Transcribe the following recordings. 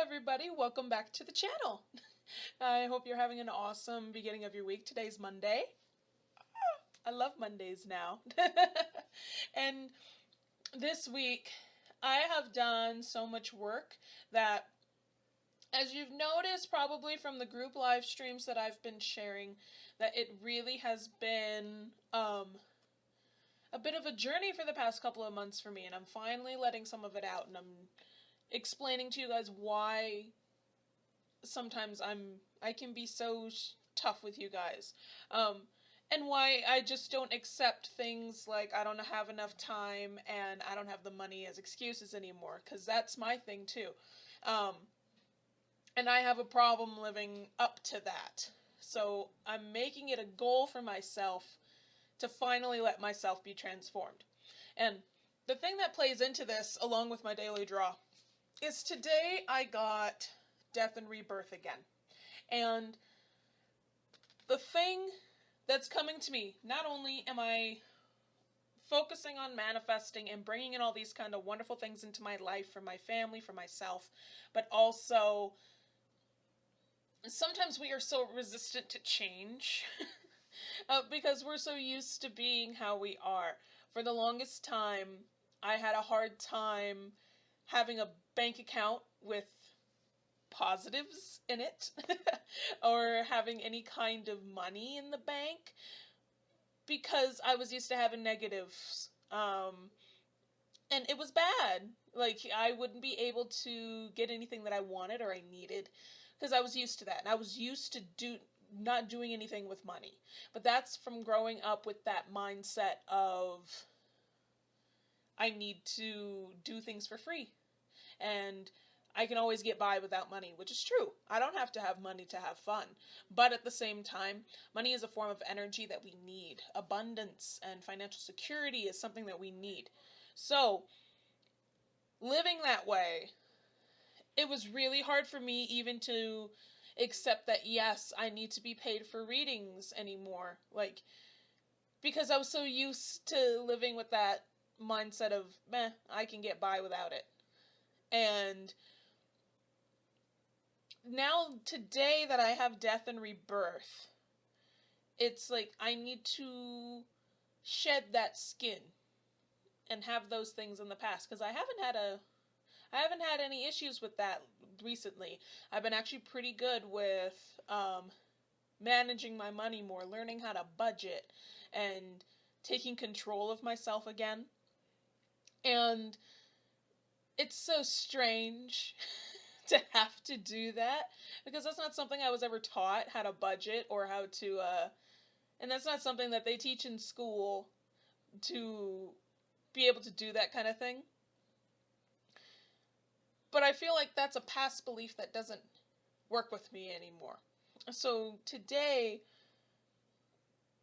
everybody, welcome back to the channel. I hope you're having an awesome beginning of your week. Today's Monday. I love Mondays now. And this week I have done so much work that, as you've noticed probably from the group live streams that I've been sharing, that it really has been a bit of a journey for the past couple of months for me, and I'm finally letting some of it out, and I'm explaining to you guys why sometimes I can be so tough with you guys, and why I just don't accept things like I don't have enough time and I don't have the money as excuses anymore, because that's my thing too, and I have a problem living up to that. So I'm making it a goal for myself to finally let myself be transformed. And the thing that plays into this, along with my daily draw, is today I got death and rebirth again. And the thing that's coming to me, not only am I focusing on manifesting and bringing in all these kind of wonderful things into my life for my family, for myself, but also sometimes we are so resistant to change because we're so used to being how we are. For the longest time, I had a hard time having a bank account with positives in it or having any kind of money in the bank, because I was used to having negatives. And it was bad. Like, I wouldn't be able to get anything that I wanted or I needed because I was used to that. And I was used to not doing anything with money. But that's from growing up with that mindset of I need to do things for free. And I can always get by without money, which is true. I don't have to have money to have fun. But at the same time, money is a form of energy that we need. Abundance and financial security is something that we need. So, living that way, it was really hard for me even to accept that, yes, I need to be paid for readings anymore. Like, because I was so used to living with that mindset of, meh, I can get by without it. And now, today that I have death and rebirth, it's like I need to shed that skin and have those things in the past, because I haven't had any issues with that recently. I've been actually pretty good with managing my money more, learning how to budget, and taking control of myself again. And it's so strange to have to do that, because that's not something I was ever taught, how to budget or how to, and that's not something that they teach in school, to be able to do that kind of thing. But I feel like that's a past belief that doesn't work with me anymore. So today,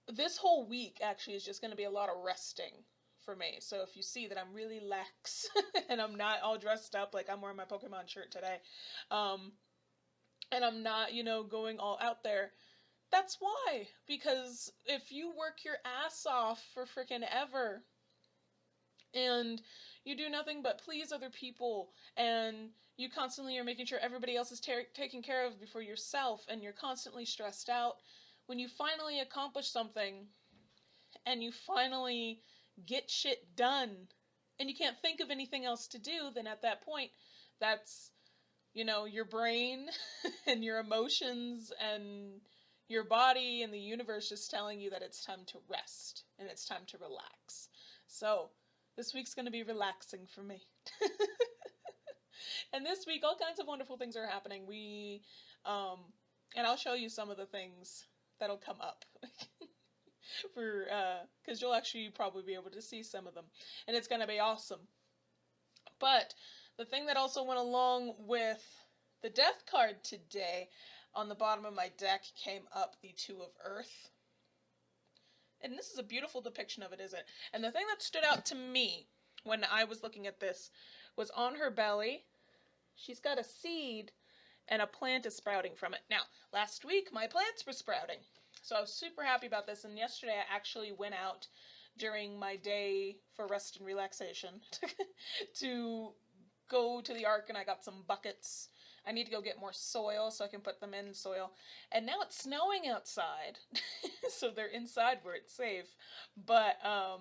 this whole week actually is just going to be a lot of resting for me. So if you see that I'm really lax and I'm not all dressed up, like I'm wearing my Pokemon shirt today, and I'm not, going all out there, that's why. Because if you work your ass off for freaking ever and you do nothing but please other people, and you constantly are making sure everybody else is taken care of before yourself, and you're constantly stressed out, when you finally accomplish something and you finally get shit done and you can't think of anything else to do, then at that point, that's, your brain and your emotions and your body and the universe just telling you that it's time to rest and it's time to relax. So this week's going to be relaxing for me. And this week, all kinds of wonderful things are happening. And I'll show you some of the things that'll come up. Because you'll actually probably be able to see some of them. And it's going to be awesome. But the thing that also went along with the death card today, on the bottom of my deck came up the Two of Earth. And this is a beautiful depiction of it, isn't it? And the thing that stood out to me when I was looking at this was on her belly, she's got a seed and a plant is sprouting from it. Now, last week my plants were sprouting. So I was super happy about this, and yesterday I actually went out during my day for rest and relaxation to go to the Ark, and I got some buckets I need to go get more soil so I can put them in soil. And now it's snowing outside, so they're inside where it's safe. But I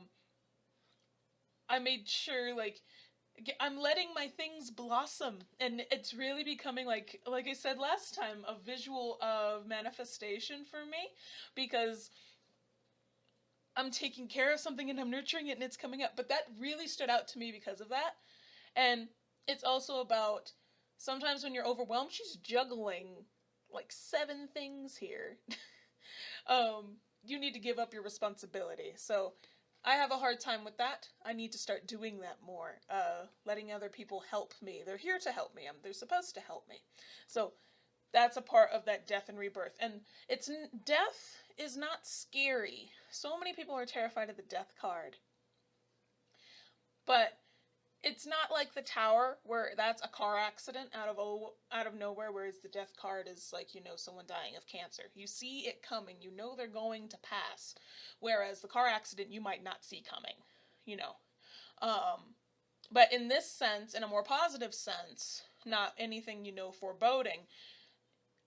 made sure, like, I'm letting my things blossom, and it's really becoming, like I said last time, a visual of manifestation for me, because I'm taking care of something and I'm nurturing it and it's coming up. But that really stood out to me because of that. And it's also about, sometimes when you're overwhelmed, she's juggling like 7 things here. You need to give up your responsibility. So I have a hard time with that. I need to start doing that more. Letting other people help me. They're here to help me. They're supposed to help me. So that's a part of that death and rebirth. And death is not scary. So many people are terrified of the death card. But it's not like the Tower, where that's a car accident out of nowhere, whereas the death card is like, someone dying of cancer. You see it coming. You know they're going to pass. Whereas the car accident you might not see coming, But in this sense, in a more positive sense, not anything, foreboding,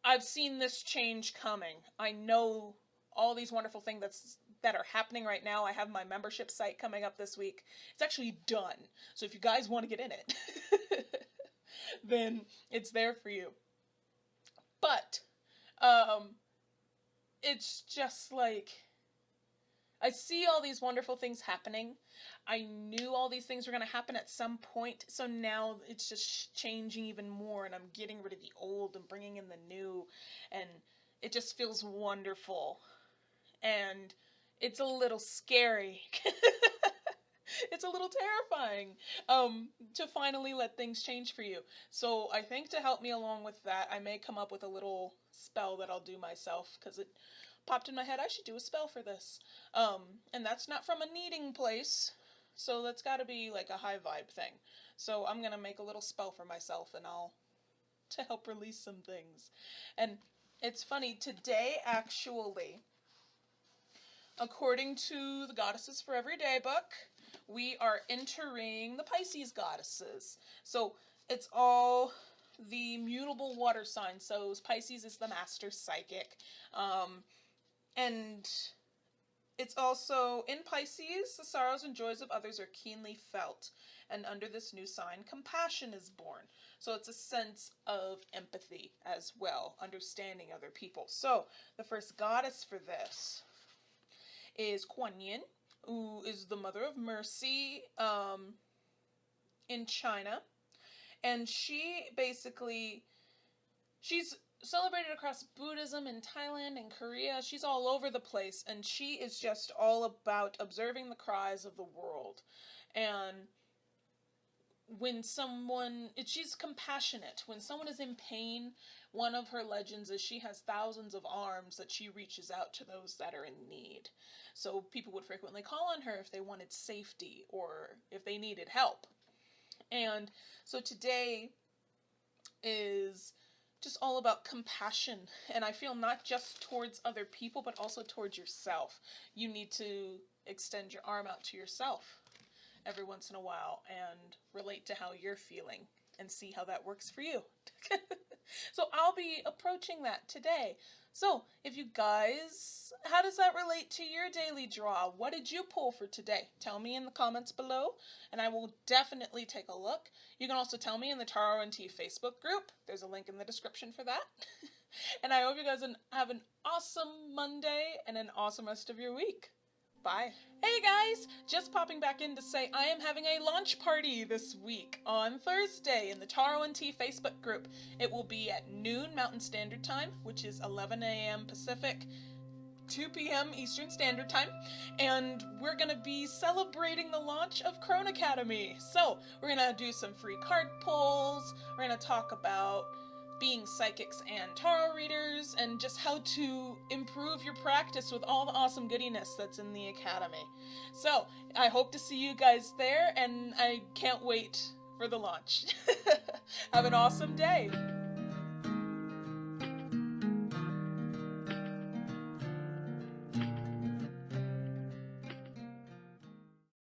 I've seen this change coming. I know all these wonderful things that are happening right now. I have my membership site coming up this week. It's actually done. So if you guys want to get in it, then it's there for you. But it's just like, I see all these wonderful things happening. I knew all these things were going to happen at some point, so now it's just changing even more, and I'm getting rid of the old and bringing in the new, and it just feels wonderful. And it's a little scary. It's a little terrifying to finally let things change for you. So I think to help me along with that, I may come up with a little spell that I'll do myself, because it popped in my head, I should do a spell for this. And that's not from a needing place, so that's got to be like a high vibe thing. So I'm going to make a little spell for myself, and to help release some things. And it's funny, today actually, according to the Goddesses for Everyday book, we are entering the Pisces goddesses. So it's all the mutable water signs. So Pisces is the master psychic. And it's also, in Pisces, the sorrows and joys of others are keenly felt. And under this new sign, compassion is born. So it's a sense of empathy as well, understanding other people. So the first goddess for this is Kuan Yin, who is the mother of mercy in China. And she's celebrated across Buddhism in Thailand and Korea. She's all over the place, and she is just all about observing the cries of the world. And she's compassionate. When someone is in pain, one of her legends is she has thousands of arms that she reaches out to those that are in need. So people would frequently call on her if they wanted safety or if they needed help. And so today is just all about compassion. And I feel not just towards other people, but also towards yourself. You need to extend your arm out to yourself every once in a while and relate to how you're feeling and see how that works for you. So I'll be approaching that today. So if you guys, how does that relate to your daily draw? What did you pull for today? Tell me in the comments below, and I will definitely take a look. You can also tell me in the Tarot and Tea Facebook group. There's a link in the description for that. And I hope you guys have an awesome Monday and an awesome rest of your week. Bye. Hey guys, just popping back in to say I am having a launch party this week on Thursday in the Tarot and Tea Facebook group. It will be at noon Mountain Standard Time, which is 11 a.m. Pacific, 2 p.m. Eastern Standard Time, and we're going to be celebrating the launch of Crone Academy. So we're going to do some free card pulls, we're going to talk about being psychics and tarot readers, and just how to improve your practice with all the awesome goodiness that's in the Academy. So I hope to see you guys there, and I can't wait for the launch. Have an awesome day.